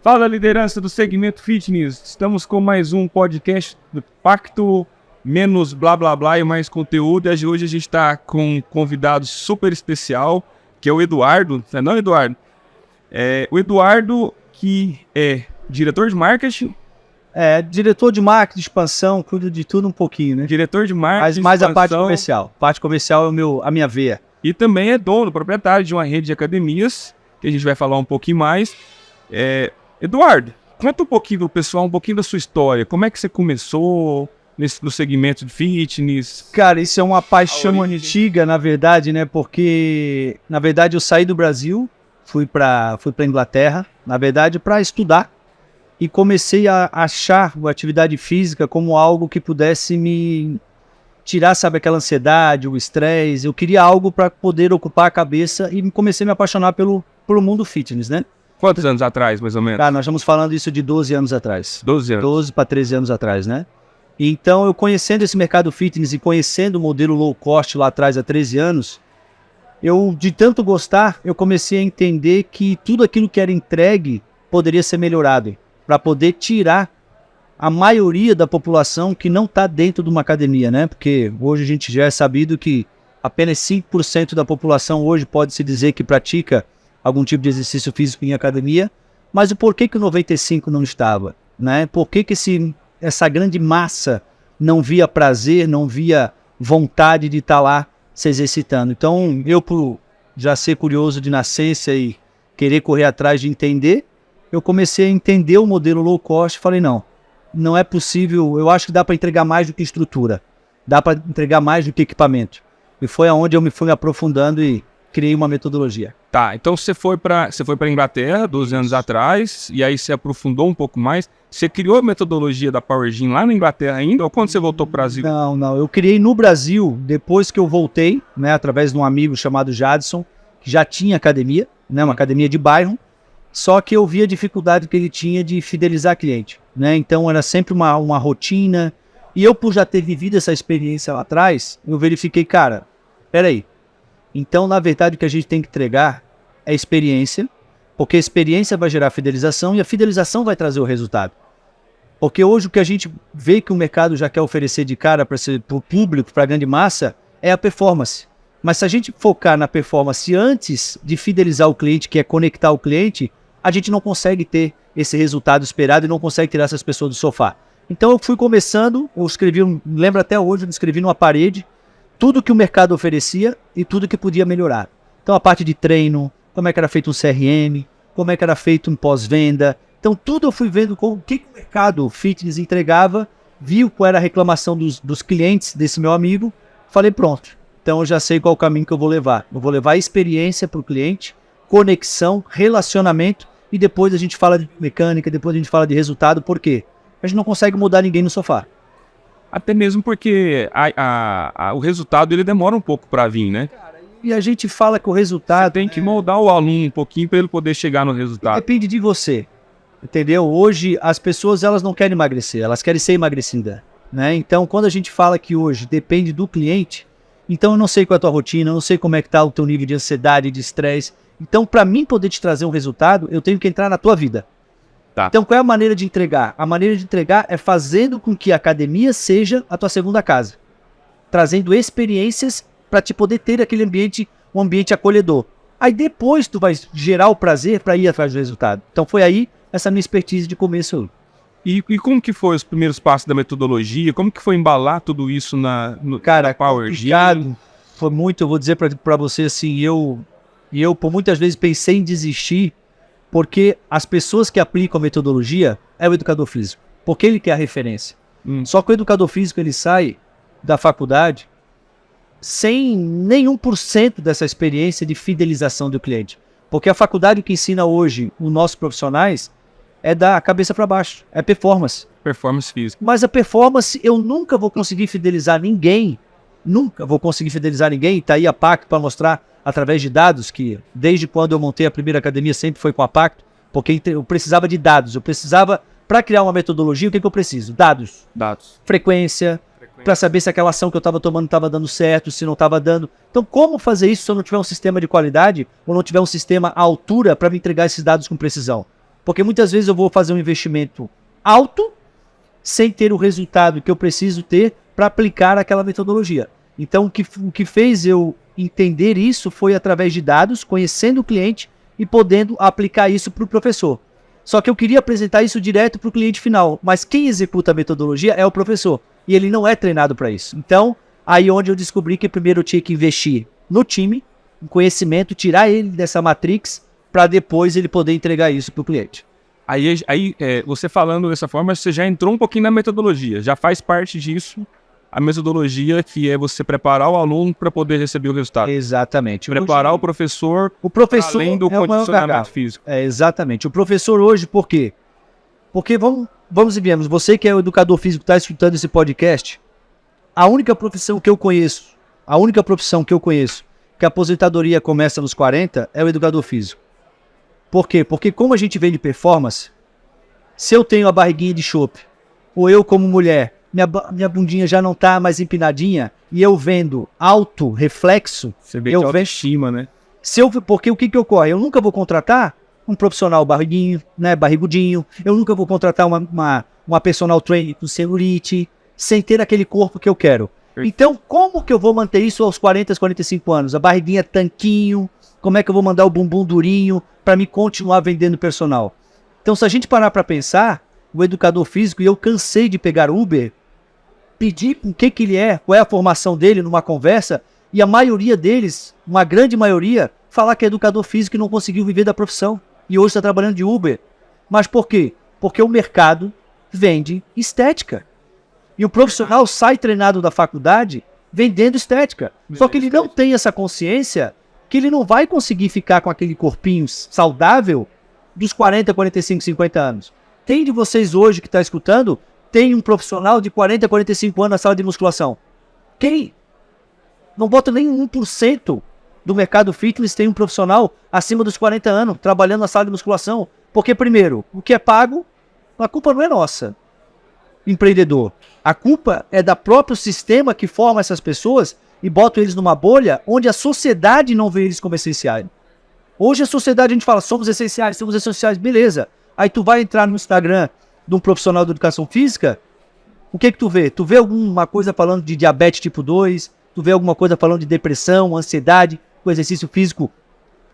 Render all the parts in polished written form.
Fala, liderança do segmento fitness. Estamos com mais um podcast do Pacto menos blá blá blá e mais conteúdo. E hoje a gente está com um convidado super especial, que é o Eduardo. Não, Eduardo? O Eduardo, que é diretor de marketing. Diretor de marketing, expansão, cuido de tudo um pouquinho, né? Diretor de marketing, Mas expansão, a parte comercial. Parte comercial é a minha veia. E também é dono, proprietário de uma rede de academias, que a gente vai falar um pouquinho mais. Eduardo, conta um pouquinho do pessoal, um pouquinho da sua história. Como é que você começou no segmento de fitness? Cara, isso é uma paixão antiga, na verdade, né? Porque, na verdade, eu saí do Brasil, fui para Inglaterra, na verdade, para estudar. E comecei a achar a atividade física como algo que pudesse me tirar, sabe, aquela ansiedade, o estresse. Eu queria algo para poder ocupar a cabeça e comecei a me apaixonar pelo mundo fitness, né? Quantos anos atrás, mais ou menos? Cara, nós estamos falando isso de 12 anos atrás. 12 anos. 12 para 13 anos atrás, né? Então, eu conhecendo esse mercado fitness e conhecendo o modelo low cost lá atrás, há 13 anos, eu, de tanto gostar, eu comecei a entender que tudo aquilo que era entregue poderia ser melhorado, para poder tirar a maioria da população que não está dentro de uma academia, né? Porque hoje a gente já é sabido que apenas 5% da população hoje pode-se dizer que pratica algum tipo de exercício físico em academia, mas o porquê que o 95% não estava, né? Por que essa grande massa não via prazer, não via vontade de estar lá se exercitando? Então, eu, por já ser curioso de nascença e querer correr atrás de entender, eu comecei a entender o modelo low cost e falei, não é possível, eu acho que dá para entregar mais do que estrutura, dá para entregar mais do que equipamento. E foi aonde eu me fui aprofundando e criei uma metodologia. Tá, então você foi para Inglaterra 12 anos atrás, e aí você aprofundou um pouco mais. Você criou a metodologia da Power Gym lá na Inglaterra ainda, ou quando você voltou para o Brasil? Não, eu criei no Brasil, depois que eu voltei, né, através de um amigo chamado Jadson, que já tinha academia, né, uma academia de bairro, só que eu vi a dificuldade que ele tinha de fidelizar cliente, né, então era sempre uma rotina, e eu, por já ter vivido essa experiência lá atrás, eu verifiquei, cara, peraí, então, na verdade, o que a gente tem que entregar é experiência, porque a experiência vai gerar fidelização e a fidelização vai trazer o resultado. Porque hoje o que a gente vê que o mercado já quer oferecer de cara para o público, para a grande massa, é a performance. Mas se a gente focar na performance antes de fidelizar o cliente, que é conectar o cliente, a gente não consegue ter esse resultado esperado e não consegue tirar essas pessoas do sofá. Então eu fui começando, eu escrevi, lembro até hoje, eu escrevi numa parede, tudo que o mercado oferecia e tudo que podia melhorar. Então a parte de treino, como é que era feito um CRM, como é que era feito um pós-venda. Então tudo eu fui vendo o que o mercado fitness entregava, vi qual era a reclamação dos clientes desse meu amigo, falei pronto, então eu já sei qual o caminho que eu vou levar. Eu vou levar experiência para o cliente, conexão, relacionamento e depois a gente fala de mecânica, depois a gente fala de resultado. Por quê? A gente não consegue mudar ninguém no sofá. Até mesmo porque o resultado ele demora um pouco para vir, né? E a gente fala que o resultado... Você tem que moldar o aluno um pouquinho para ele poder chegar no resultado. Depende de você, entendeu? Hoje as pessoas elas não querem emagrecer, elas querem ser emagrecidas, né? Então quando a gente fala que hoje depende do cliente, então eu não sei qual é a tua rotina, eu não sei como é que está o teu nível de ansiedade, de estresse. Então para mim poder te trazer um resultado, eu tenho que entrar na tua vida. Tá. Então qual é a maneira de entregar? A maneira de entregar é fazendo com que a academia seja a tua segunda casa. Trazendo experiências para te poder ter aquele ambiente, um ambiente acolhedor. Aí depois tu vai gerar o prazer para ir atrás do resultado. Então foi aí essa minha expertise de começo. E como que foi os primeiros passos da metodologia? Como que foi embalar tudo isso na Power Gym? Foi muito, eu vou dizer para você assim, eu por muitas vezes pensei em desistir, porque as pessoas que aplicam a metodologia é o educador físico, porque ele quer a referência. Só que o educador físico ele sai da faculdade sem nenhum por cento dessa experiência de fidelização do cliente. Porque a faculdade que ensina hoje os nossos profissionais é da cabeça para baixo, é performance. Performance física. Mas a performance eu nunca vou conseguir fidelizar ninguém, está aí a Pacto para mostrar através de dados, que desde quando eu montei a primeira academia sempre foi com a Pacto, porque eu precisava de dados, para criar uma metodologia, o que eu preciso? Dados. Frequência, para saber se aquela ação que eu estava tomando estava dando certo, se não estava dando. Então, como fazer isso se eu não tiver um sistema de qualidade ou não tiver um sistema à altura para me entregar esses dados com precisão? Porque muitas vezes eu vou fazer um investimento alto sem ter o resultado que eu preciso ter para aplicar aquela metodologia. Então, o que fez eu entender isso foi através de dados, conhecendo o cliente e podendo aplicar isso para o professor. Só que eu queria apresentar isso direto para o cliente final, mas quem executa a metodologia é o professor, e ele não é treinado para isso. Então, aí onde eu descobri que primeiro eu tinha que investir no time, em conhecimento, tirar ele dessa matrix, para depois ele poder entregar isso para o cliente. Aí você falando dessa forma, você já entrou um pouquinho na metodologia, já faz parte disso a metodologia, que é você preparar o aluno para poder receber o resultado. Exatamente. Preparar o professor além do condicionamento físico. Exatamente. O professor hoje, por quê? Porque vamos e viemos, você que é o educador físico que está escutando esse podcast, a única profissão que eu conheço, que a aposentadoria começa nos 40, é o educador físico. Por quê? Porque como a gente vem de performance, se eu tenho a barriguinha de chope, ou eu como mulher, minha bundinha já não está mais empinadinha, e eu vendo alto reflexo, você vê que é autoestima, né? Porque o que ocorre? Eu nunca vou contratar um profissional barriguinho, né, barrigudinho, eu nunca vou contratar uma personal trainer com celulite, sem ter aquele corpo que eu quero. Então, como que eu vou manter isso aos 40, 45 anos? A barriguinha tanquinho, como é que eu vou mandar o bumbum durinho para me continuar vendendo personal? Então, se a gente parar para pensar, o educador físico, e eu cansei de pegar Uber, pedir o que ele é, qual é a formação dele numa conversa, e a maioria deles, uma grande maioria, falar que é educador físico e não conseguiu viver da profissão. E hoje está trabalhando de Uber. Mas por quê? Porque o mercado vende estética. E o profissional sai treinado da faculdade vendendo estética. Só que ele não tem essa consciência que ele não vai conseguir ficar com aquele corpinho saudável dos 40, 45, 50 anos. Tem de vocês hoje que está escutando, tem um profissional de 40, 45 anos na sala de musculação. Quem? Não bota nem 1% do mercado fitness tem um profissional acima dos 40 anos trabalhando na sala de musculação. Porque, primeiro, o que é pago, a culpa não é nossa, empreendedor. A culpa é do próprio sistema que forma essas pessoas e bota eles numa bolha onde a sociedade não vê eles como essenciais. Hoje a sociedade, a gente fala, somos essenciais, beleza. Aí tu vai entrar no Instagram de um profissional de educação física, o que tu vê? Tu vê alguma coisa falando de diabetes tipo 2, tu vê alguma coisa falando de depressão, ansiedade, o exercício físico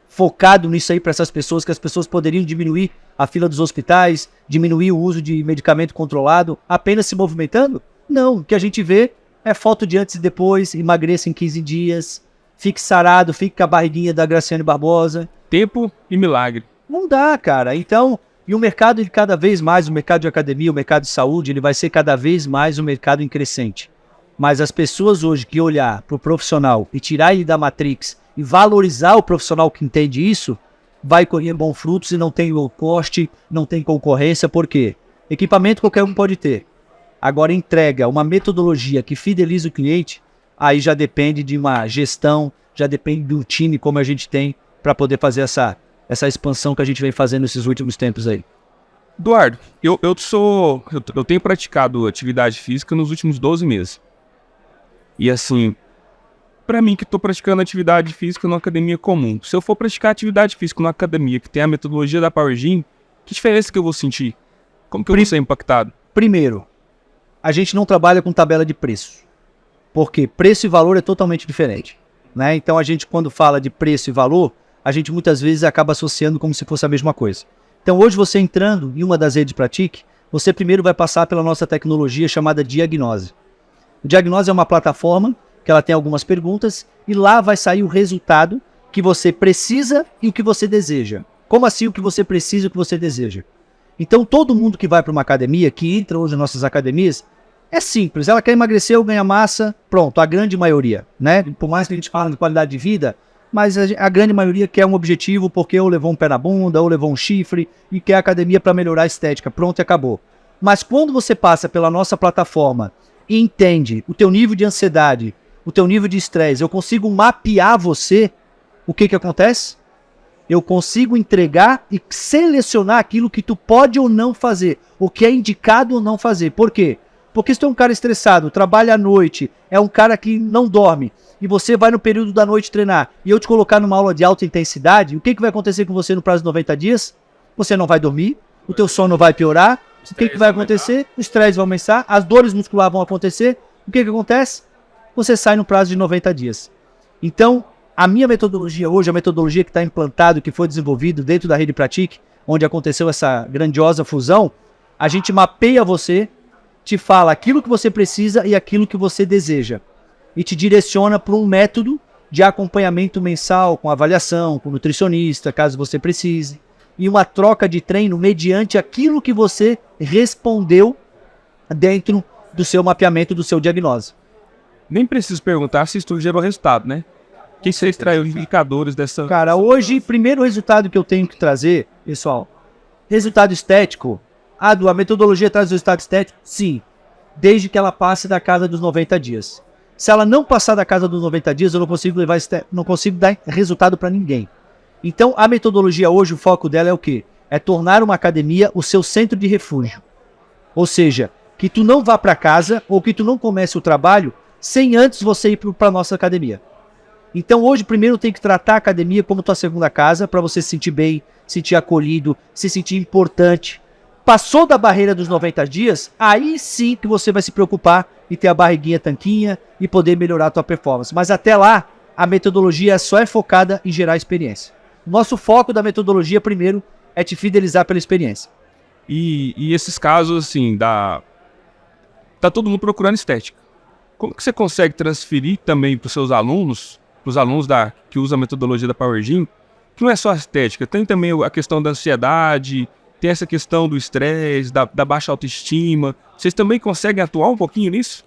focado nisso aí para essas pessoas, que as pessoas poderiam diminuir a fila dos hospitais, diminuir o uso de medicamento controlado, apenas se movimentando? Não, o que a gente vê é foto de antes e depois, emagreça em 15 dias, fique sarado, fique com a barriguinha da Graciane Barbosa. Tempo e milagre. Não dá, cara. Então, e o mercado, ele cada vez mais, o mercado de academia, o mercado de saúde, ele vai ser cada vez mais um mercado em crescente. Mas as pessoas hoje que olhar para o profissional e tirar ele da Matrix e valorizar o profissional que entende isso, vai colher bons frutos e não tem low cost, não tem concorrência. Por quê? Equipamento qualquer um pode ter. Agora entrega uma metodologia que fideliza o cliente, aí já depende de uma gestão, já depende do time como a gente tem para poder fazer essa expansão que a gente vem fazendo nesses últimos tempos aí. Eduardo, eu tenho praticado atividade física nos últimos 12 meses. E assim, para mim que estou praticando atividade física numa academia comum, se eu for praticar atividade física numa academia que tem a metodologia da Power Gym, que diferença que eu vou sentir? Como que eu vou ser impactado? Primeiro, a gente não trabalha com tabela de preço. Porque preço e valor é totalmente diferente, né? Então a gente, quando fala de preço e valor, a gente muitas vezes acaba associando como se fosse a mesma coisa. Então hoje você entrando em uma das redes Pratique, você primeiro vai passar pela nossa tecnologia chamada Diagnose. O Diagnose é uma plataforma que ela tem algumas perguntas e lá vai sair o resultado que você precisa e o que você deseja. Como assim o que você precisa e o que você deseja? Então todo mundo que vai para uma academia, que entra hoje nas nossas academias, é simples, ela quer emagrecer ou ganhar massa, pronto, a grande maioria, né? Por mais que a gente fale de qualidade de vida, mas a grande maioria quer um objetivo porque ou levou um pé na bunda, ou levou um chifre e quer academia para melhorar a estética, pronto e acabou. Mas quando você passa pela nossa plataforma e entende o teu nível de ansiedade, o teu nível de estresse, eu consigo mapear você, o que acontece? Eu consigo entregar e selecionar aquilo que tu pode ou não fazer, o que é indicado ou não fazer. Por quê? Porque se tu é um cara estressado, trabalha à noite, é um cara que não dorme, e você vai no período da noite treinar, e eu te colocar numa aula de alta intensidade, o que vai acontecer com você no prazo de 90 dias? você não vai dormir, o teu sono vai piorar, o que vai acontecer? O estresse vai aumentar, as dores musculares vão acontecer, o que acontece? Você sai no prazo de 90 dias. Então, a minha metodologia hoje, a metodologia que está implantada, que foi desenvolvido dentro da Rede Pratique, onde aconteceu essa grandiosa fusão, a gente mapeia você, te fala aquilo que você precisa e aquilo que você deseja. E te direciona para um método de acompanhamento mensal, com avaliação, com nutricionista, caso você precise. E uma troca de treino mediante aquilo que você respondeu dentro do seu mapeamento, do seu diagnóstico. Nem preciso perguntar se isso gerou resultado, né? O que você extraiu os indicadores dessa... Cara, hoje, primeiro resultado que eu tenho que trazer, pessoal, resultado estético. A metodologia traz resultado estético? Sim. Desde que ela passe da casa dos 90 dias. Se ela não passar da casa dos 90 dias, eu não consigo dar resultado para ninguém. Então, a metodologia hoje, o foco dela é o quê? É tornar uma academia o seu centro de refúgio. Ou seja, que tu não vá para casa ou que tu não comece o trabalho sem antes você ir para a nossa academia. Então, hoje, primeiro tem que tratar a academia como tua segunda casa, para você se sentir bem, se sentir acolhido, se sentir importante. Passou da barreira dos 90 dias, aí sim que você vai se preocupar em ter a barriguinha tanquinha e poder melhorar a tua performance. Mas até lá, a metodologia só é focada em gerar experiência. Nosso foco da metodologia, primeiro, é te fidelizar pela experiência. E esses casos, assim, tá todo mundo procurando estética. Como que você consegue transferir também para os seus alunos, para os alunos que usam a metodologia da Power Gym, que não é só a estética, tem também a questão da ansiedade, tem essa questão do estresse, da baixa autoestima. Vocês também conseguem atuar um pouquinho nisso?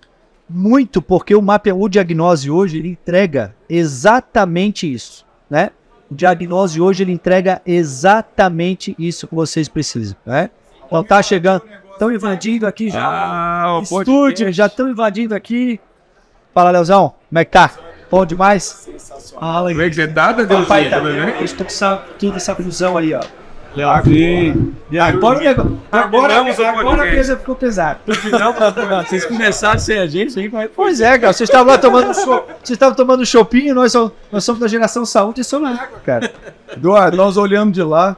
Muito, porque o Diagnose hoje ele entrega exatamente isso, né? O Diagnose hoje ele entrega exatamente isso que vocês precisam, né? Então tá chegando, estão invadindo aqui já. Estúdio, já estão invadindo aqui. Fala, Leozão, como é que tá? Bom demais? Como é que você tá, Deus? Estou com toda essa fusão aí, ó. Agora a coisa ficou pesada. Vocês começaram sem a gente, aí vai. Pois é, cara. Vocês estavam lá tomando chopinho e nós somos da geração saúde e somos na água, cara. Eduardo, nós olhamos de lá,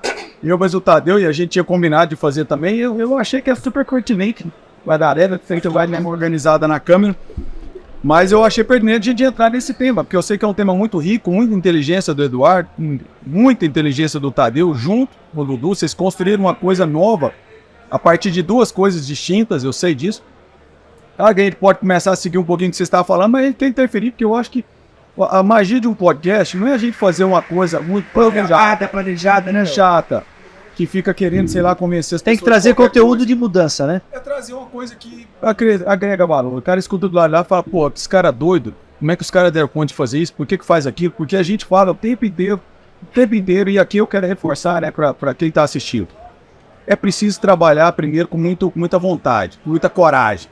mas o Tadeu, e a gente tinha combinado de fazer também, eu achei que é super pertinente. Vai dar arena, feito vai mesmo organizada na câmera. Mas eu achei pertinente de entrar nesse tema, porque eu sei que é um tema muito rico, muita inteligência do Eduardo, muita inteligência do Tadeu, junto com o Dudu. Vocês construíram uma coisa nova a partir de duas coisas distintas, eu sei disso. A gente pode começar a seguir um pouquinho do que você estava falando, mas ele tem que interferir, porque eu acho que a magia de um podcast não é a gente fazer uma coisa muito planejada, né? Chata, que fica querendo, sei lá, convencer as pessoas. Tem que trazer conteúdo de mudança, né? É trazer uma coisa que agrega valor. O cara escuta do lado lá e fala, pô, esse cara é doido. Como é que os caras deram conta de fazer isso? Por que faz aquilo? Porque a gente fala o tempo inteiro, e aqui eu quero reforçar, né, pra quem tá assistindo. É preciso trabalhar primeiro com muita vontade, com muita coragem.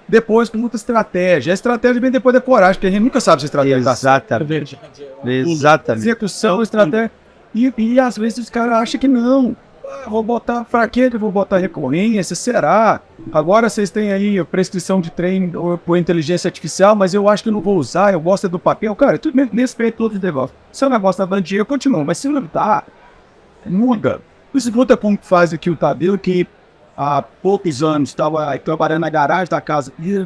Depois com muita estratégia. A estratégia vem depois da coragem, porque a gente nunca sabe se a estratégia tá certa. Exatamente. Execução, estratégia. E às vezes os caras acham que não. Vou botar fraqueza, vou botar recorrência, será? Agora vocês têm aí a prescrição de treino por inteligência artificial, mas eu acho que eu não vou usar, eu gosto do papel. Cara, tudo bem, respeito todo esse negócio. Se o negócio tá dando dinheiro, eu continuo, mas se não tá, muda. Escuta como faz aqui o Tadeu, que há poucos anos estava trabalhando na garagem da casa dele.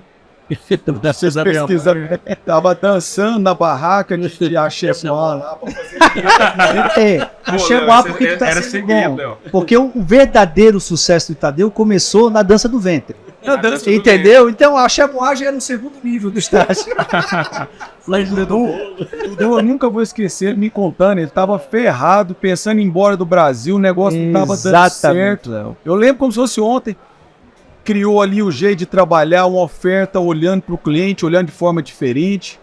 Tava dançando na barraca de Axemó lá pra fazer. Axemó porque tu tá sendo bom. Porque o verdadeiro sucesso do Tadeu começou na dança do ventre. Entendeu? Então a Axemó já era no segundo nível do estágio. Eu nunca vou esquecer ele me contando, ele tava ferrado, pensando em ir embora do Brasil, o negócio não tava dando certo. Léo. Eu lembro como se fosse ontem. Criou ali o jeito de trabalhar, uma oferta olhando para o cliente, olhando de forma diferente.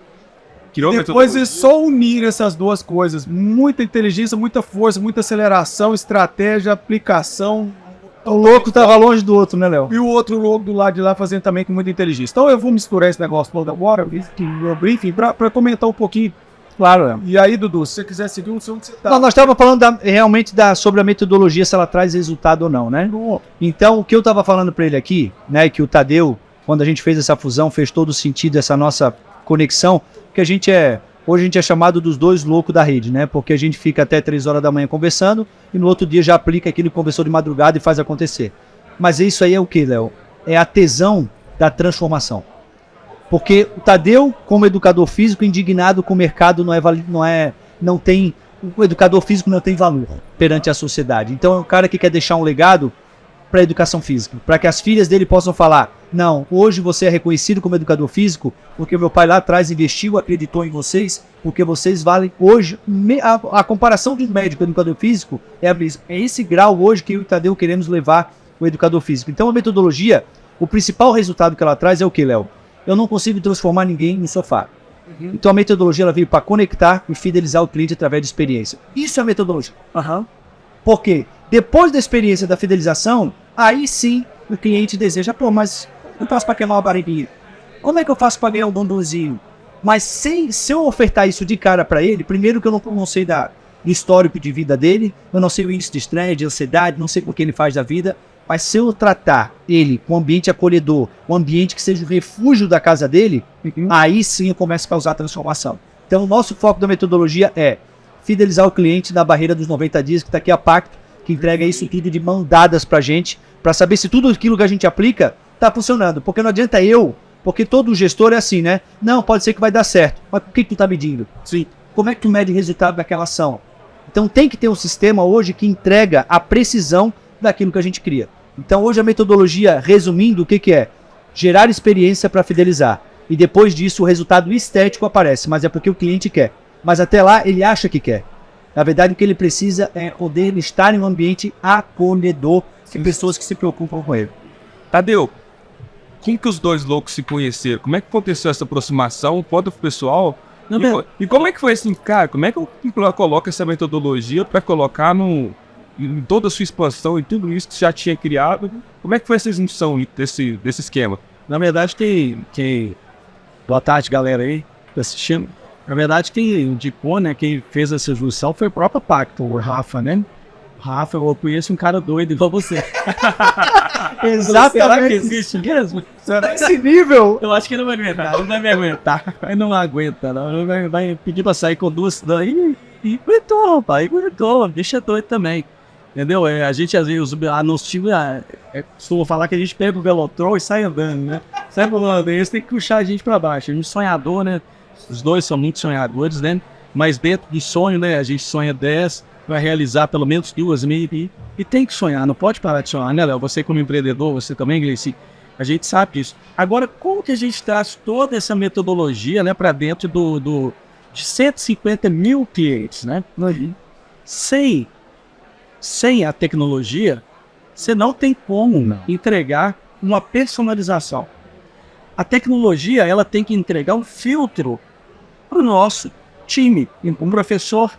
Depois é só unir essas duas coisas. Muita inteligência, muita força, muita aceleração, estratégia, aplicação. O louco tava longe do outro, né, Léo? E o outro louco do lado de lá fazendo também com muita inteligência. Então eu vou misturar esse negócio todo agora, no briefing, para comentar um pouquinho. Claro, Léo. E aí, Dudu, se você quiser seguir, não sei onde você tá. Não, nós estávamos falando realmente sobre a metodologia, se ela traz resultado ou não, né? Então, o que eu estava falando para ele aqui, né, que o Tadeu, quando a gente fez essa fusão, fez todo sentido essa nossa conexão, que a gente é Hoje a gente é chamado dos dois loucos da rede, né? Porque a gente fica até 3 horas da manhã conversando e no outro dia já aplica aquilo que conversou de madrugada e faz acontecer. Mas isso aí é o que, Léo? É a tesão da transformação. Porque o Tadeu, como educador físico, indignado com o mercado, o educador físico não tem valor perante a sociedade. Então é um cara que quer deixar um legado para a educação física, para que as filhas dele possam falar: não, hoje você é reconhecido como educador físico porque meu pai lá atrás investiu, acreditou em vocês, porque vocês valem hoje. A comparação de um médico e educador físico é esse grau hoje que eu e o Tadeu queremos levar o educador físico. Então a metodologia, o principal resultado que ela traz é o que, Léo? Eu não consigo transformar ninguém em sofá. Então a metodologia ela veio para conectar e fidelizar o cliente através de experiência. Isso é a metodologia. Por quê? Depois da experiência da fidelização, aí sim o cliente deseja: pô, mas eu faço para queimar uma barriguinha? Como é que eu faço para ganhar um bombonzinho? Mas se eu ofertar isso de cara para ele, primeiro que eu não sei do histórico de vida dele, eu não sei o índice de estresse, de ansiedade, não sei o que ele faz da vida, mas se eu tratar ele com um ambiente acolhedor, um ambiente que seja o refúgio da casa dele, aí sim eu começo a causar transformação. Então o nosso foco da metodologia é fidelizar o cliente na barreira dos 90 dias, que está aqui a Pacto, que entrega isso tudo de mão dadas pra gente, para saber se tudo aquilo que a gente aplica tá funcionando. Porque não adianta porque todo gestor é assim, né? Não, pode ser que vai dar certo, mas por que tu tá medindo? Sim. Como é que tu mede o resultado daquela ação? Então tem que ter um sistema hoje que entrega a precisão daquilo que a gente cria. Então hoje a metodologia, resumindo, o que é? Gerar experiência para fidelizar. E depois disso o resultado estético aparece, mas é porque o cliente quer. Mas até lá ele acha que quer. Na verdade, o que ele precisa é poder estar em um ambiente acolhedor de pessoas que se preocupam com ele. Tadeu, como que os dois loucos se conheceram? Como é que aconteceu essa aproximação? Conta pro pessoal. E como é que foi assim, cara? Como é que eu coloco essa metodologia para colocar em toda a sua expansão e tudo isso que você já tinha criado? Como é que foi essa junção desse esquema? Na verdade, boa tarde, galera aí, que tá assistindo. Na verdade, quem indicou, né, quem fez essa junção foi o próprio Pacto, o Rafa, né? Rafa, eu conheço um cara doido igual você. Exatamente. Será que existe mesmo? Será esse nível? Eu acho que ele não vai aguentar, não vai me aguentar. Ele não aguenta, não. Ele vai pedir pra sair com duas daí e aguentou, rapaz, aguentou. Deixa doido também. Entendeu? A gente às vezes, nos times, costumo falar que a gente pega o Velotrol e sai andando, né? Sai andando, eles têm que puxar a gente pra baixo. A gente sonhador, né? Os dois são muito sonhadores, né? Mas dentro do sonho, né? A gente sonha 10, vai realizar pelo menos 2 e tem que sonhar, não pode parar de sonhar, né, Léo? Você como empreendedor, você também, Gleice, a gente sabe disso. Agora, como que a gente traz toda essa metodologia, né, para dentro de 150 mil clientes, né? Sem a tecnologia, você não tem como entregar uma personalização. A tecnologia, ela tem que entregar um filtro para o nosso time, um professor.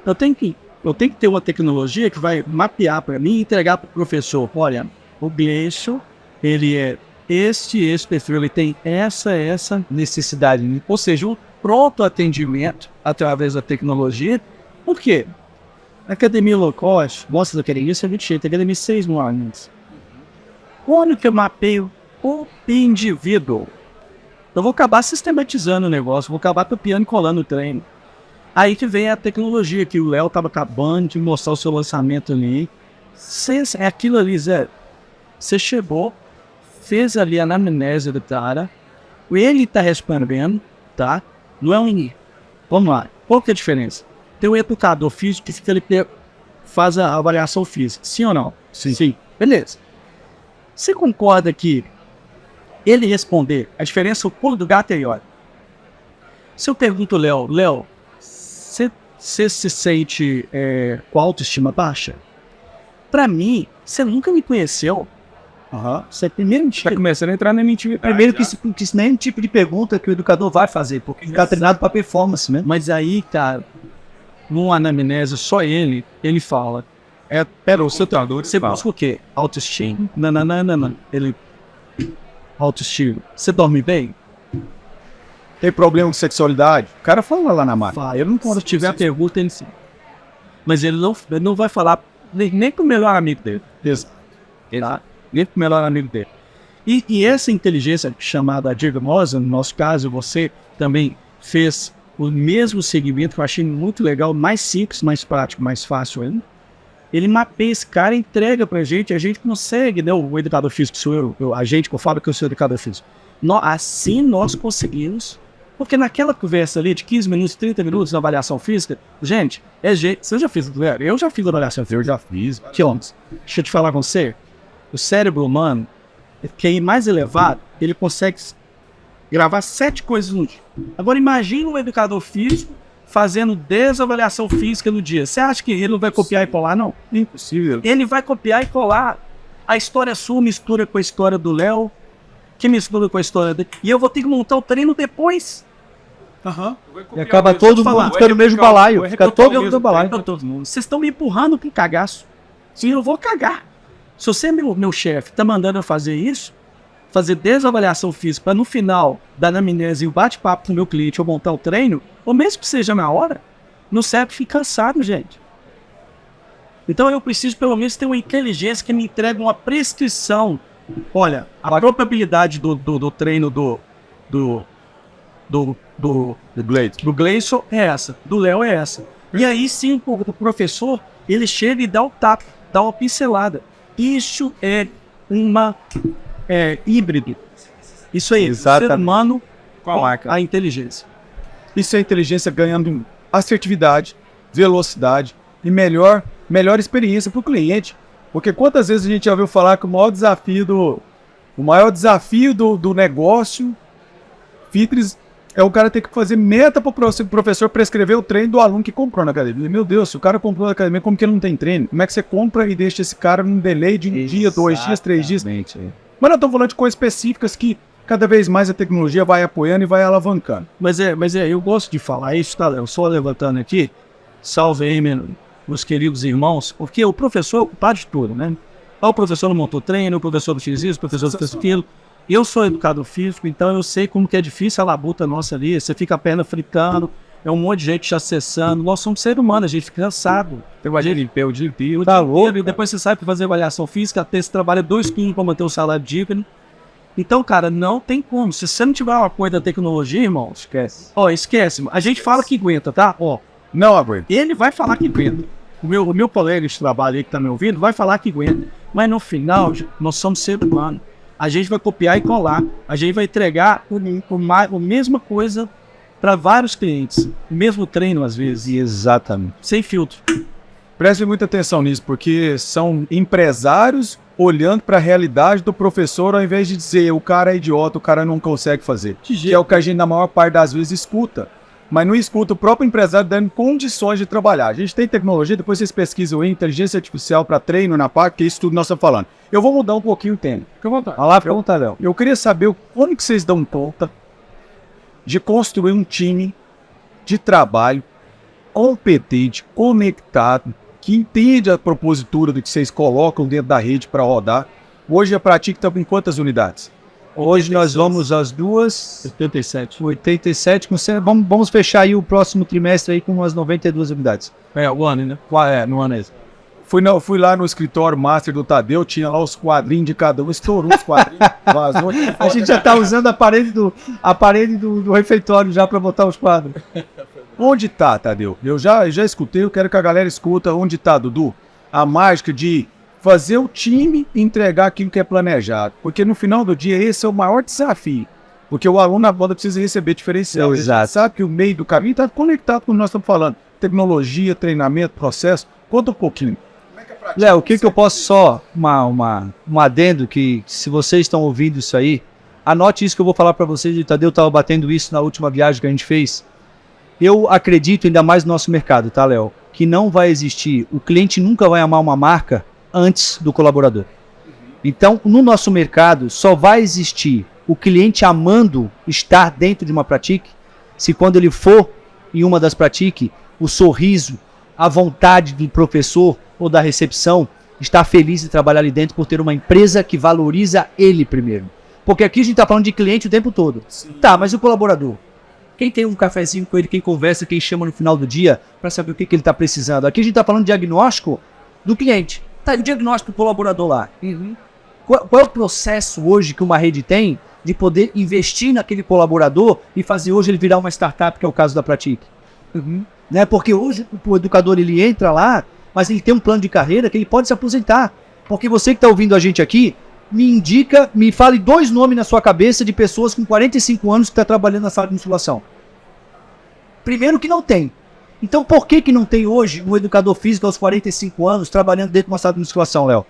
Eu tenho que ter uma tecnologia que vai mapear para mim e entregar para o professor. Olha, o Gleison, ele é esse perfil, ele tem essa necessidade. Né? Ou seja, um pronto atendimento através da tecnologia. Por quê? A academia low cost, mostra que isso, a gente tem academia 6 mil anos. Quando que eu mapeio o indivíduo? Eu vou acabar sistematizando o negócio, vou acabar copiando e colando o treino. Aí que vem a tecnologia, que o Léo estava acabando de mostrar o seu lançamento ali. É aquilo ali, Zé. Você chegou, fez ali a anamnese do cara, ele está respondendo, tá? Não é um... Vamos lá, qual que é a diferença? Tem um educador físico que fica ali, faz a avaliação física, sim ou não? Sim. Beleza. Você concorda que ele responder, a diferença, o pulo do gato é aí, olha. Se eu pergunto, Léo, você se sente com autoestima baixa? Pra mim, você nunca me conheceu. Você primeiro tá começando a entrar na minha intimidade. Primeiro que isso nem é um tipo de pergunta que o educador vai fazer, porque ele está treinado para performance mesmo. Mas aí, cara, numa anamnese, só ele fala. O setador, você busca o quê? Autoestima? Não. Autoestima. Você dorme bem? Tem problema de sexualidade? O cara fala lá na máquina. Eu não posso tiver a pergunta, ele sim. Mas ele não vai falar nem pro melhor amigo dele. Exato. Tá? Nem pro melhor amigo dele. E essa inteligência chamada diagnose, no nosso caso, você também fez o mesmo segmento que eu achei muito legal, mais simples, mais prático, mais fácil ainda. Ele mapeia esse cara e entrega pra gente, a gente consegue, né? O educador físico sou eu, a gente que eu falo que eu sou educador físico. Assim nós conseguimos, porque naquela conversa ali de 15 minutos, 30 minutos na avaliação física, gente, você já fez, eu já fiz avaliação física. Eu já fiz. Aqui, ó, deixa eu te falar com você, o cérebro humano, que é mais elevado, ele consegue gravar 7 coisas no dia. Agora imagine um educador físico fazendo 10 avaliação física no dia. Você acha que ele não vai copiar e colar, não? Impossível. Ele vai copiar e colar. A história sua mistura com a história do Léo, que mistura com a história dele. E eu vou ter que montar o treino depois. E acaba todo mundo ficando no mesmo balaio. Fica todo mundo no balaio. Vocês estão me empurrando com cagaço. Sim, eu vou cagar. Se você, meu chefe, tá mandando eu fazer isso, fazer desavaliação física para no final da anamnese e o bate-papo com o meu cliente eu montar o treino, ou mesmo que seja na hora, no cérebro fica cansado, gente. Então eu preciso pelo menos ter uma inteligência que me entregue uma prescrição. Olha, a probabilidade do treino do Gleison é essa, do Léo é essa. E aí sim, o professor, ele chega e dá um tapa, dá uma pincelada. Isso é híbrido. Isso aí, o ser humano com a inteligência. Isso é inteligência ganhando assertividade, velocidade e melhor experiência para o cliente. Porque quantas vezes a gente já ouviu falar que o maior desafio do negócio fitness é o cara ter que fazer meta para o professor prescrever o treino do aluno que comprou na academia. Meu Deus, se o cara comprou na academia, como que ele não tem treino? Como é que você compra e deixa esse cara num delay de um dia, 2 dias, 3 dias? Mas nós estamos falando de coisas específicas que cada vez mais a tecnologia vai apoiando e vai alavancando. Mas eu gosto de falar isso, tá, Léo? Só levantando aqui, salve aí, meus queridos irmãos, porque o professor é o culpado de tudo, né? O professor não montou treino, o professor não fez isso, o professor não fez aquilo. Eu sou educador físico, então eu sei como que é difícil a labuta nossa ali, você fica a perna fritando, é um monte de gente te acessando, nós somos seres humanos, a gente fica cansado. Tem a gente pé o dia inteiro. Tá louco? E depois você sai para fazer avaliação física, até você trabalha 2 turnos para manter o salário digno. Então, cara, não tem como. Se você não tiver o apoio da tecnologia, irmão, esquece. Esquece. A gente fala que aguenta, tá? Não aguenta. Ele vai falar que aguenta. O meu colega de trabalho aí que tá me ouvindo vai falar que aguenta. Mas no final, nós somos seres humanos. A gente vai copiar e colar. A gente vai entregar a mesma coisa para vários clientes. O mesmo treino, às vezes. Exatamente. Sem filtro. Preste muita atenção nisso, porque são empresários olhando para a realidade do professor ao invés de dizer o cara é idiota, o cara não consegue fazer. Que é o que a gente na maior parte das vezes escuta. Mas não escuta o próprio empresário dando condições de trabalhar. A gente tem tecnologia, depois vocês pesquisam aí, inteligência artificial para treino na parte, que é isso tudo nós estamos falando. Eu vou mudar um pouquinho o tema. Fica à vontade. Olha lá, fica à vontade, Léo. Eu queria saber como que vocês dão conta de construir um time de trabalho competente, conectado, que entende a propositura do que vocês colocam dentro da rede para rodar. Hoje a Pratique está com quantas unidades? Hoje nós vamos às 87. 87. Vamos fechar aí o próximo trimestre aí com umas 92 unidades. O ano, né? No ano mesmo. Fui lá no escritório master do Tadeu, tinha lá os quadrinhos de cada um, estourou os quadrinhos, vazou. A gente já está usando a parede do refeitório já para botar os quadros. Onde tá, Tadeu? Eu já escutei, eu quero que a galera escuta. Onde tá, Dudu? A mágica de fazer o time entregar aquilo que é planejado. Porque no final do dia, esse é o maior desafio. Porque o aluno na banda precisa receber diferencial. Exato. Ele sabe que o meio do caminho está conectado com o que nós estamos falando. Tecnologia, treinamento, processo. Conta um pouquinho. Léo, o que eu posso só, um adendo, que se vocês estão ouvindo isso aí, anote isso que eu vou falar para vocês. O Tadeu estava batendo isso na última viagem que a gente fez. Eu acredito ainda mais no nosso mercado, tá, Léo? Que não vai existir, o cliente nunca vai amar uma marca antes do colaborador. Então, no nosso mercado, só vai existir o cliente amando estar dentro de uma Pratique, se quando ele for em uma das Pratique, o sorriso, a vontade do professor ou da recepção está feliz de trabalhar ali dentro por ter uma empresa que valoriza ele primeiro. Porque aqui a gente está falando de cliente o tempo todo. Sim. Tá, mas o colaborador? Quem tem um cafezinho com ele, quem conversa, quem chama no final do dia para saber o que ele está precisando. Aqui a gente está falando de diagnóstico do cliente. Tá, o diagnóstico do colaborador lá. Uhum. Qual é o processo hoje que uma rede tem de poder investir naquele colaborador e fazer hoje ele virar uma startup, que é o caso da Pratique. Né? Porque hoje o educador ele entra lá, mas ele tem um plano de carreira que ele pode se aposentar. Porque você que está ouvindo a gente aqui, me fale 2 nomes na sua cabeça de pessoas com 45 anos que estão trabalhando na sala de musculação. Primeiro que não tem. Então por que não tem hoje um educador físico aos 45 anos trabalhando dentro de uma sala de musculação, Léo?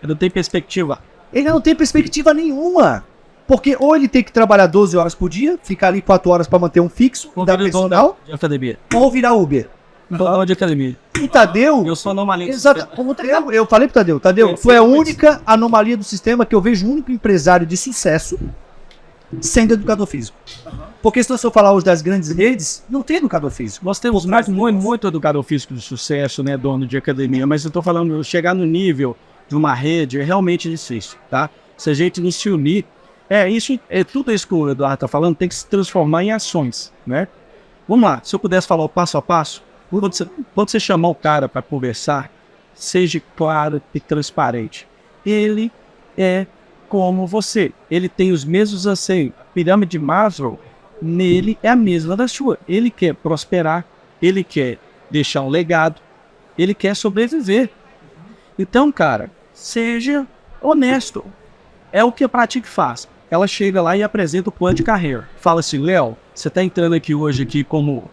Ele não tem perspectiva. Ele não tem perspectiva nenhuma. Porque ou ele tem que trabalhar 12 horas por dia, ficar ali 4 horas para manter um fixo, dar personal, de academia. ou virar Uber. Dono de academia. O Tadeu... Eu sou anomalia. Exato. Eu falei pro Tadeu, tu é a única anomalia do sistema que eu vejo, o único empresário de sucesso sendo educador físico. Porque se eu falar hoje das grandes redes, não tem educador físico. Nós temos muito educador físico de sucesso, né, dono de academia, mas eu tô falando, chegar no nível de uma rede é realmente difícil, tá? Se a gente não se unir, tudo isso que o Eduardo tá falando tem que se transformar em ações, né? Vamos lá, se eu pudesse falar o passo a passo, quando você chamar o cara para conversar, seja claro e transparente. Ele é como você. Ele tem os mesmos anseios. A pirâmide de Maslow, nele é a mesma da sua. Ele quer prosperar, ele quer deixar um legado, ele quer sobreviver. Então, cara, seja honesto. É o que a Pratique faz. Ela chega lá e apresenta o plano de carreira. Fala assim, Léo, você está entrando hoje como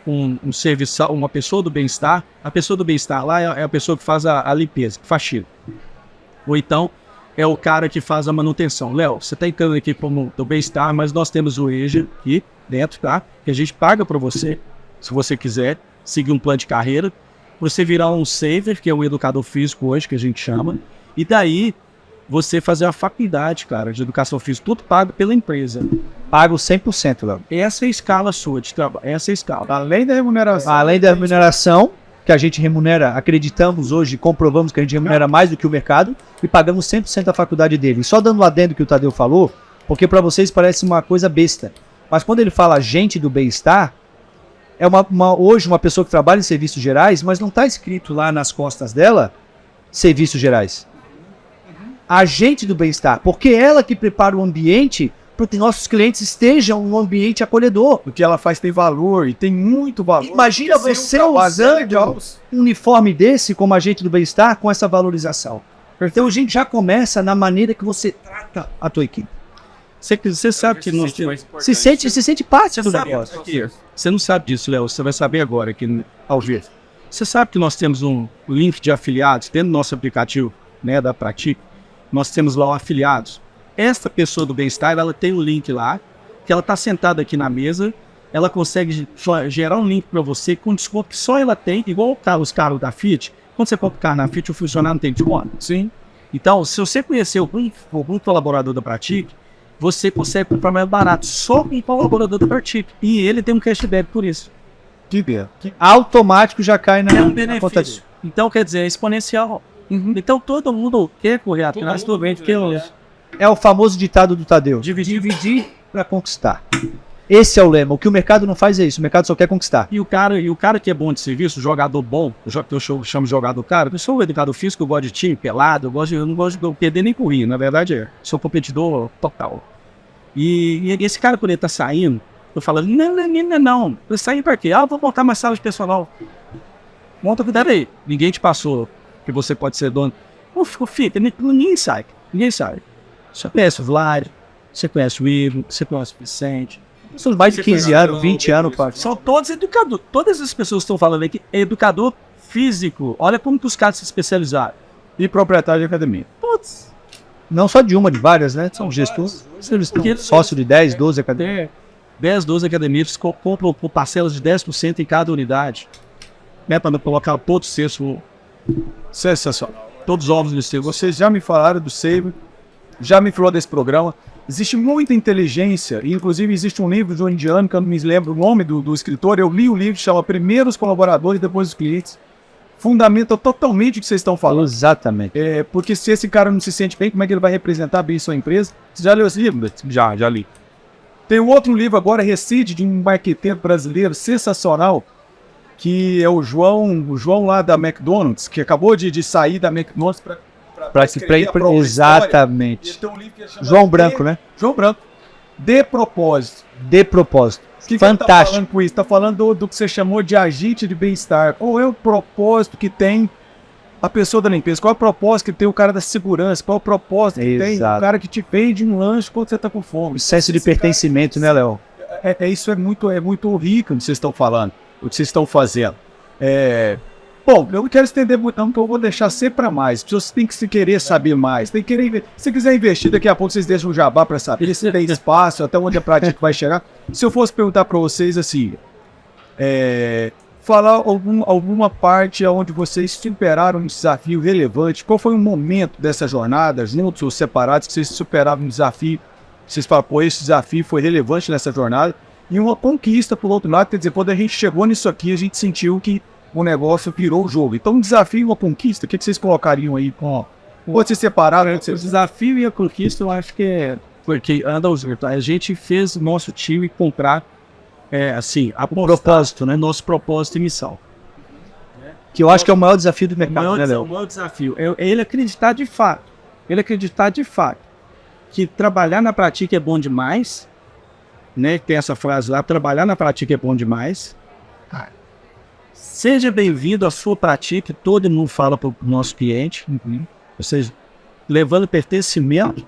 um serviço, uma pessoa do bem-estar. A pessoa do bem-estar lá é a pessoa que faz a limpeza, que faxina. Ou então é o cara que faz a manutenção. Léo, você está entrando aqui como do bem-estar, mas nós temos o EJA aqui dentro, tá? Que a gente paga para você, se você quiser seguir um plano de carreira. Você virar um saver, que é o educador físico hoje, que a gente chama. E daí você fazer a faculdade, cara, de educação física, tudo pago pela empresa. Pago 100%, Léo. Essa é a escala sua de trabalho, essa é a escala. Além da remuneração. Além da remuneração, que a gente remunera, acreditamos hoje, comprovamos que a gente remunera mais do que o mercado e pagamos 100% da faculdade dele. E só dando um adendo que o Tadeu falou, porque para vocês parece uma coisa besta, mas quando ele fala gente do bem-estar, é hoje uma pessoa que trabalha em serviços gerais, mas não está escrito lá nas costas dela, serviços gerais. Agente do bem-estar, porque é ela que prepara o ambiente para que nossos clientes estejam num ambiente acolhedor. O que ela faz tem valor e tem muito valor. Imagina você usando um uniforme desse como agente do bem-estar com essa valorização. Então a gente já começa na maneira que você trata a tua equipe. Você sabe que nós temos... Se sente parte do negócio. Você não sabe disso, Léo. Você vai saber agora aqui ao ver. Você sabe que nós temos um link de afiliados dentro do nosso aplicativo, né, da Pratique. Nós temos lá o afiliados. Essa pessoa do bem-estar, ela tem um link lá, que ela está sentada aqui na mesa, ela consegue gerar um link para você com desconto que só ela tem, igual os carros da Fiat. Quando você compra o carro na Fiat, o funcionário não tem desconto. Sim. Então, se você conhecer algum colaborador da Pratique, você consegue comprar mais barato só com o colaborador da Pratique. E ele tem um cashback por isso. Que bem. Automático já cai na É um benefício. Então, quer dizer, é exponencial. Então, todo mundo quer correr atrás do bem, porque é o famoso ditado do Tadeu. Dividir para conquistar. Esse é o lema. O que o mercado não faz é isso. O mercado só quer conquistar. E o cara que é bom de serviço, jogador bom, que eu chamo de jogador cara, eu sou um educador físico, eu gosto de time pelado, eu não gosto de perder nem correr, na verdade é. Sou competidor total. E esse cara, quando ele tá saindo, eu falo, não. Você sair pra quê? Vou montar uma sala de personal. Monta, cuidado aí. Ninguém te passou que você pode ser dono. Fica, ninguém sai. Você conhece o Vlad, você conhece o Ivo, você conhece o Vicente. São mais de 15 anos, 20 anos, pai. São todos educadores. Todas as pessoas que estão falando aqui é educador físico. Olha como que os caras se especializaram. E proprietário de academia. Putz. Não só de uma, de várias, né? São gestores. Sócio de 10, 12 academias. 10, 12 academias compram por parcelas de 10% em cada unidade. Né, para colocar todo o cesto. Sensacional. Todos os ovos de cesto. Vocês já me falaram do Save, já me falou desse programa. Existe muita inteligência, e inclusive existe um livro de um indiano, que eu não me lembro o nome do escritor, eu li o livro, chama Primeiro os Colaboradores, Depois os Clientes. Fundamenta totalmente o que vocês estão falando. Exatamente. Porque se esse cara não se sente bem, como é que ele vai representar bem sua empresa? Você já leu esse livro? Já li. Tem um outro livro agora, Recide, de um marqueteiro brasileiro sensacional, que é o João lá da McDonald's, que acabou de sair da McDonald's para pra escrever a própria exatamente. história. Ele tem um livro que ele chama João Branco, né? João Branco. De propósito. De propósito. O que ele tá Fantástico. falando com isso? Tá falando do que você chamou de agente de bem-estar. Qual é o propósito que tem a pessoa da limpeza? Qual é o propósito que tem o cara da segurança? Qual é o propósito que tem o Exato. cara que te vende um lanche quando você tá com fome? O senso de Esse cara- pertencimento, né, Léo? Isso é muito rico o que vocês estão falando, o que vocês estão fazendo. Bom, eu não quero estender muito não, porque eu vou deixar sempre para mais. As pessoas têm que se querer saber mais. Tem que querer se quiser investir, daqui a pouco vocês deixam o jabá para saber se tem espaço, até onde a prática vai chegar. Se eu fosse perguntar para vocês assim, falar alguma parte onde vocês superaram um desafio relevante, qual foi um momento dessa jornada, juntos ou separados, que vocês superaram um desafio, vocês falam, pô, esse desafio foi relevante nessa jornada, e uma conquista por outro lado, quer dizer, quando a gente chegou nisso aqui, a gente sentiu que o negócio virou o jogo. Então, um desafio e uma conquista, o que vocês colocariam aí? Ou vocês separaram? O desafio e a conquista, eu acho que é porque anda os dois. A gente fez o nosso time comprar, assim, a propósito, né? Nosso propósito e missão. Que eu acho que é o maior desafio do O mercado, maior, né, o Léo? maior desafio é ele acreditar de fato. Ele acreditar de fato que trabalhar na prática é bom demais, né? Tem essa frase lá, trabalhar na prática é bom demais. Seja bem-vindo à sua prática, todo mundo fala para o nosso cliente, ou seja, levando pertencimento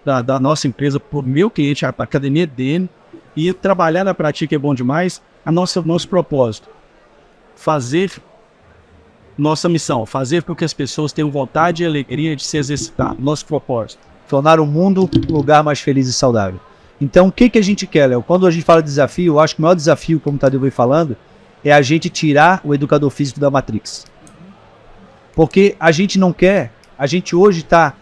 da nossa empresa para o meu cliente, a academia dele, e trabalhar na prática é bom demais, nosso propósito, fazer nossa missão, fazer com que as pessoas tenham vontade e alegria de se exercitar, nosso propósito. Tornar o mundo um lugar mais feliz e saudável. Então, o que a gente quer, Léo? Quando a gente fala de desafio, eu acho que o maior desafio, como o Tadeu veio falando, é a gente tirar o educador físico da Matrix. Porque a gente não quer, a gente hoje está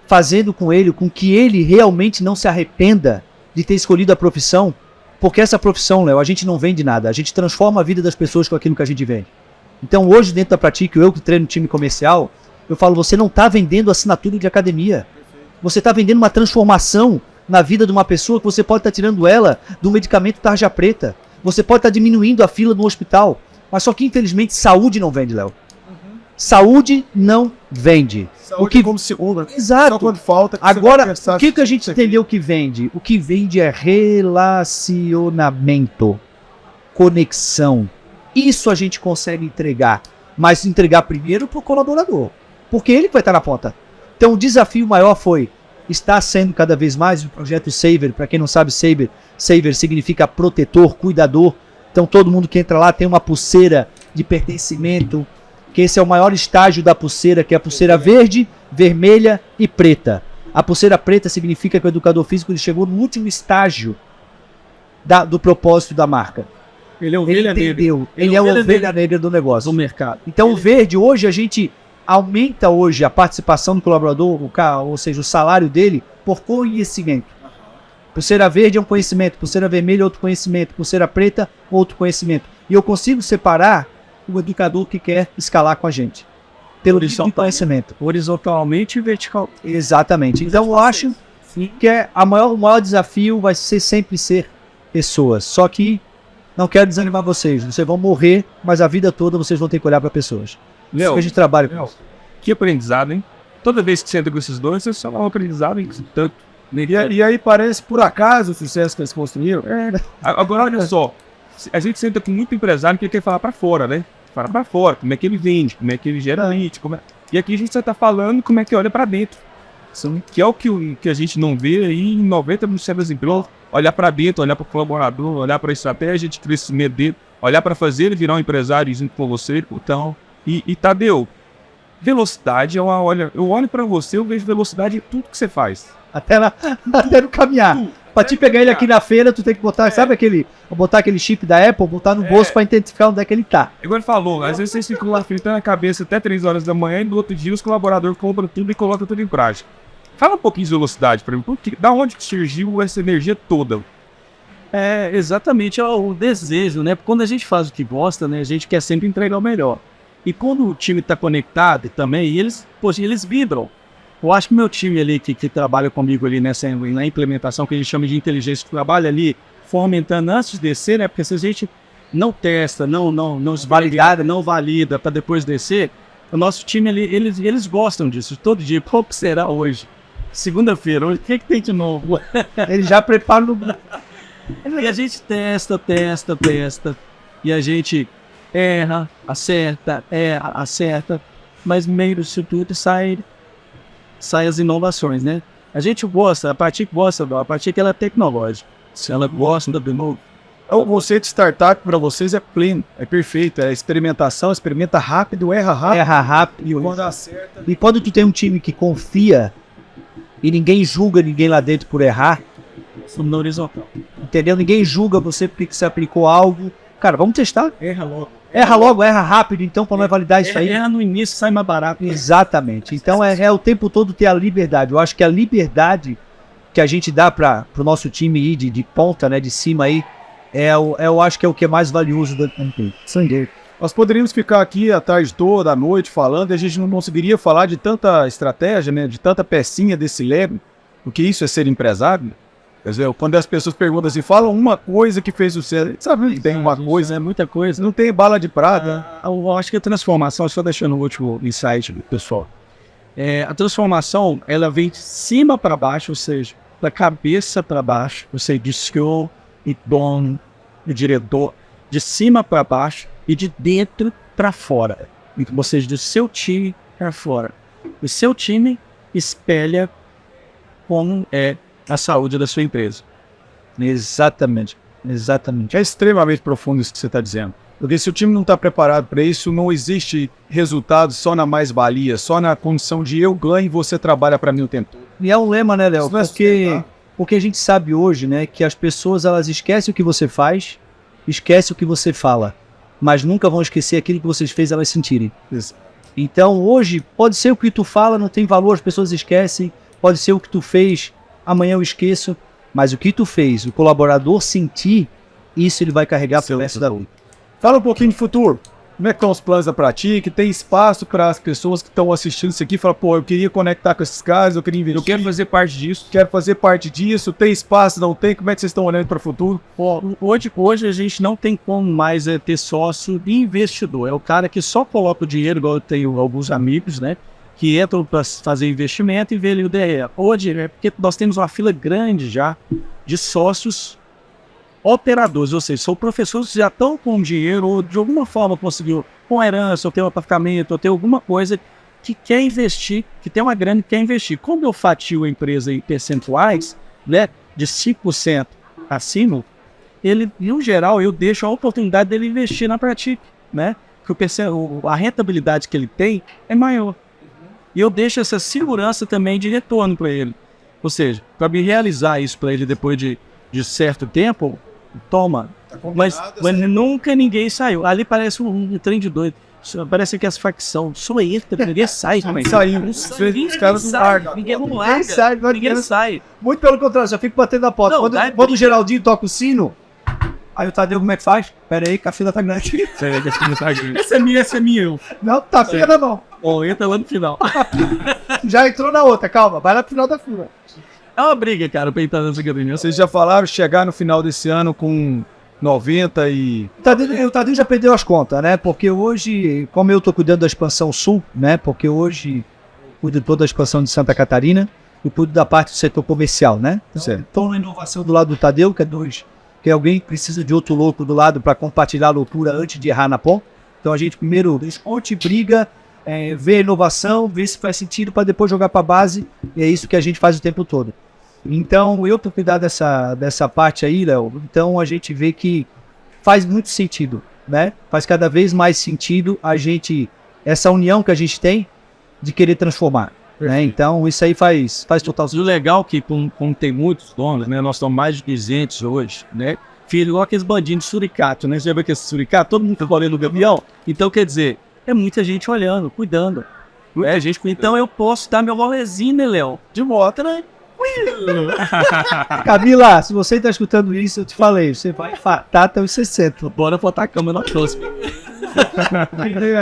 fazendo com ele, com que ele realmente não se arrependa de ter escolhido a profissão, porque essa profissão, Léo, a gente não vende nada, a gente transforma a vida das pessoas com aquilo que a gente vende. Então hoje dentro da Pratique, eu que treino time comercial, eu falo, você não está vendendo assinatura de academia, você está vendendo uma transformação na vida de uma pessoa que você pode estar tirando ela do medicamento tarja preta, você pode estar diminuindo a fila no hospital, mas só que infelizmente saúde não vende, Léo. Saúde não vende. Saúde O que... como segunda. Exato. Só quando falta. Que Agora, você vai o que a gente isso aqui. entendeu que vende? O que vende é relacionamento, conexão. Isso a gente consegue entregar, mas entregar primeiro para o colaborador, porque ele vai estar na ponta. Então o desafio maior está sendo cada vez mais o projeto Saver. Para quem não sabe, Saver significa protetor, cuidador. Então todo mundo que entra lá tem uma pulseira de pertencimento, que esse é o maior estágio da pulseira, que é a pulseira verde, vermelha e preta. A pulseira preta significa que o educador físico ele chegou no último estágio do propósito da marca. Ele é o Ele ovelha negra entendeu, ele é a ovelha negra do negócio. do mercado. Então o verde, hoje a gente aumenta hoje a participação do colaborador, ou seja, o salário dele, por conhecimento. Pulseira verde é um conhecimento, pulseira vermelha é outro conhecimento, pulseira preta outro conhecimento. E eu consigo separar o educador que quer escalar com a gente, pelo tipo de conhecimento. Horizontalmente e vertical. Exatamente. Então eu acho que o maior desafio vai sempre ser pessoas. Só que não quero desanimar vocês. Vocês vão morrer, mas a vida toda vocês vão ter que olhar para pessoas. Isso que a gente trabalha com isso. Que aprendizado, hein? Toda vez que você entra com esses dois, você só dá um aprendizado, hein? Tanto. E aí parece, por acaso, o sucesso que eles construíram. Agora, olha só. A gente senta com muito empresário que quer falar pra fora, né? Fala pra fora, como é que ele vende, como é que ele gera lead, E aqui a gente só tá falando como é que olha pra dentro. Que é o que a gente não vê aí em 90% das empresas. Olhar pra dentro, olhar pro colaborador, olhar pra estratégia de crescimento dele, olhar pra fazer ele virar um empresário junto com você. Então, e Tadeu, velocidade é uma... Olha, eu olho pra você, eu vejo velocidade em tudo que você faz. Até no caminhar. Pra te pegar ele aqui na feira, tu tem que botar, sabe botar aquele chip da Apple, botar no bolso pra identificar onde é que ele tá. Igual ele falou, às vezes vocês ficam lá fritando a cabeça até 3 horas da manhã e no outro dia os colaboradores compram tudo e colocam tudo em prática. Fala um pouquinho de velocidade pra mim, da onde que surgiu essa energia toda? Exatamente, é o desejo, né? Porque quando a gente faz o que gosta, né? A gente quer sempre entregar o melhor. E quando o time tá conectado também, eles vibram. Eu acho que meu time ali que trabalha comigo ali na implementação, que a gente chama de inteligência, que trabalha ali fomentando antes de descer, né? Porque se a gente não testa, não valida para depois descer, O nosso time, eles gostam disso. Todo dia, qual será hoje? Segunda-feira, o que tem de novo? Ele já prepara no... E a gente testa. E a gente erra, acerta, mas meio disso tudo sai as inovações, né? A gente gosta, a partir que ela é tecnológica. Se ela gosta do novo. O conceito de startup para vocês é pleno, é perfeito, é experimentação, experimenta rápido, erra rápido. Erra rápido. E quando acerta... E quando tu tem um time que confia e ninguém julga ninguém lá dentro por errar, No horizontal. entendeu? Ninguém julga você porque você aplicou algo. Cara, vamos testar. Erra logo. Erra logo, erra rápido, então, para nós validar isso aí. Erra no início, sai mais barato. Exatamente. Então é o tempo todo ter a liberdade. Eu acho que a liberdade que a gente dá para o nosso time ir de ponta, né, de cima aí, eu acho que é o que é mais valioso do tempo. Nós poderíamos ficar aqui a tarde toda, à noite, falando, e a gente não conseguiria falar de tanta estratégia, né, de tanta pecinha desse Lego, o que isso é ser empresário. Quer dizer, quando as pessoas perguntam assim, falam uma coisa que fez sucesso, sabe que tem uma coisa, É muita coisa. não tem bala de prata. Eu acho que a transformação, só deixando o último insight, pessoal. A transformação, ela vem de cima para baixo, ou seja, da cabeça para baixo, ou seja, de CEO e dono, e diretor, de cima para baixo e de dentro para fora. Ou seja, do seu time para fora. O seu time espelha como é a saúde da sua empresa. Exatamente. É extremamente profundo isso que você está dizendo. Porque se o time não está preparado para isso, não existe resultado só na mais-valia, só na condição de eu ganho e você trabalha para mim o tempo todo. E é um lema, né, Léo? Isso não é Porque a gente sabe hoje, né, que as pessoas elas esquecem o que você faz, esquecem o que você fala, mas nunca vão esquecer aquilo que vocês fez elas sentirem. Isso. Então hoje pode ser o que tu fala não tem valor, as pessoas esquecem, pode ser o que tu fez, amanhã eu esqueço, mas o que tu fez, o colaborador sentir, isso ele vai carregar pro resto da vida. Fala um pouquinho de futuro. Como é que estão os planos da Pratique? Tem espaço para as pessoas que estão assistindo isso aqui? Fala, pô, eu queria conectar com esses caras, eu queria investir. Eu quero fazer parte disso. Quero fazer parte disso. Tem espaço, não tem? Como é que vocês estão olhando para o futuro? Hoje a gente não tem como mais ter sócio e investidor. É o cara que só coloca o dinheiro, igual eu tenho alguns amigos, né? Que entram para fazer investimento e vê ali o DRE. Hoje é porque nós temos uma fila grande já de sócios operadores, ou seja, são professores que já estão com dinheiro ou de alguma forma conseguiu com herança, ou ter um apartamento, ou ter alguma coisa que quer investir, que tem uma grana e quer investir. Como eu fatio a empresa em percentuais, né, de 5% acima, ele, no geral, eu deixo a oportunidade dele investir na Pratique, né? Porque a rentabilidade que ele tem é maior. E eu deixo essa segurança também de retorno para ele. Ou seja, para me realizar isso para ele depois de certo tempo, toma. Mas nunca ninguém saiu. Ali parece um trem de doido. Parece que as facções só entra, ninguém sai. Saiu. Os caras não largam. Ninguém não larga. Ninguém sai. Muito pelo contrário, já fico batendo na porta. Não, Quando o Geraldinho toca o sino, aí o Tadeu, como é que faz? Pera aí, que a fila tá grande. Essa é minha. Não, tá fila não. Bom, entra lá no final. Já entrou na outra, calma, vai lá pro final da fila. É uma briga, cara, pra entrar nessa academia. Vocês já falaram chegar no final desse ano com 90 e... O Tadeu já perdeu as contas, né? Porque hoje, como eu tô cuidando da expansão sul, né? Porque hoje eu cuido toda a expansão de Santa Catarina, eu cuido da parte do setor comercial, né? Então, na inovação do lado do Tadeu, que é alguém que precisa de outro louco do lado para compartilhar a loucura antes de errar na ponta. Então a gente primeiro discute, briga, vê a inovação, vê se faz sentido para depois jogar para a base, e é isso que a gente faz o tempo todo. Então eu tô cuidando dessa parte aí, Léo, então a gente vê que faz muito sentido, né? Faz cada vez mais sentido essa união que a gente tem de querer transformar. Né? Então isso aí faz total sentido. O legal é que, como tem muitos donos, né? Nós estamos mais de 200 hoje, né? Filho, igual aqueles bandinhos de suricato, né? Você já viu aquele suricato? Todo mundo tá olhando o gavião. Então, quer dizer, é muita gente olhando, cuidando. Então eu posso dar meu rolezinho, né, Léo? De moto, né? Camila, se você tá escutando isso, eu te falei, você vai infartar até os 60. Bora botar a câmera na próxima.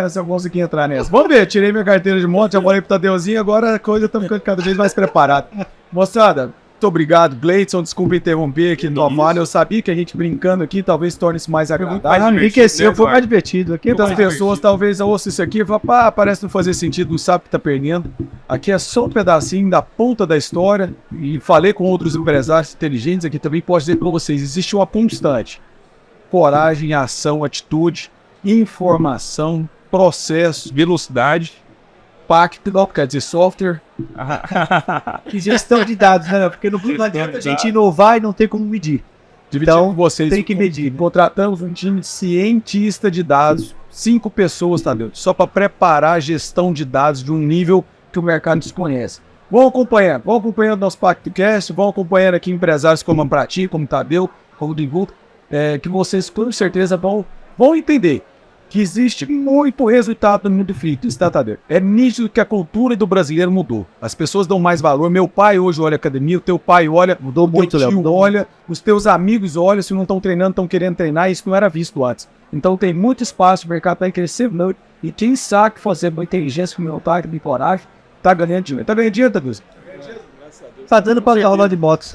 Se eu conseguir entrar nessa. Vamos ver, tirei minha carteira de moto, já falei pro Tadeuzinho, agora a coisa tá ficando cada vez mais preparada. Moçada, Muito obrigado, Gleidson. Desculpa interromper aqui no Amália. Eu sabia que a gente brincando aqui talvez torne-se mais agradável. Enriqueceu, foi mais divertido. Aqui Muitas pessoas talvez ouçam isso aqui e falem, pá, parece não fazer sentido, não sabe que tá perdendo. Aqui é só um pedacinho da ponta da história. E falei com outros empresários inteligentes aqui também. Posso dizer para vocês, existe uma constante. Coragem, ação, atitude, informação, processo, Velocidade. pacto, quer dizer, software. Que gestão de dados, né? Porque não adianta a gente inovar e não ter como medir. Então, vocês tem que medir. Contratamos um time de cientista de dados, 5 pessoas, Tadeu, só para preparar a gestão de dados de um nível que o mercado desconhece. Vão acompanhando nosso PactoCast, vão acompanhando aqui empresários como a Prati, como Tadeu, como o Divu, que vocês com certeza vão entender que existe muito resultado no mundo fitness, tá, Tadeu? É nítido que a cultura do brasileiro mudou. As pessoas dão mais valor. Meu pai hoje olha a academia, o teu pai olha, Mudou muito, teu Léo. tio olha, os teus amigos olham, se não estão treinando, estão querendo treinar, isso não era visto antes. Então tem muito espaço, o mercado vai crescer muito, e quem sabe fazer com inteligência, com meu pai, com coragem, tá ganhando dinheiro. Tá ganhando dinheiro, Tadeu? Tá dando pra rolar de motos.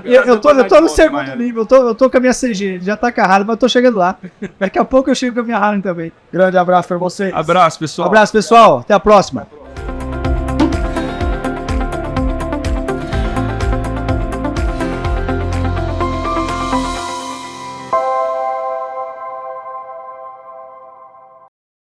Eu tô no segundo nível, eu tô com a minha CG, já tá carrado, mas eu tô chegando lá. Daqui a pouco eu chego com a minha Harley também. Grande abraço pra você. Abraço, pessoal. Abraço, pessoal. Até a próxima.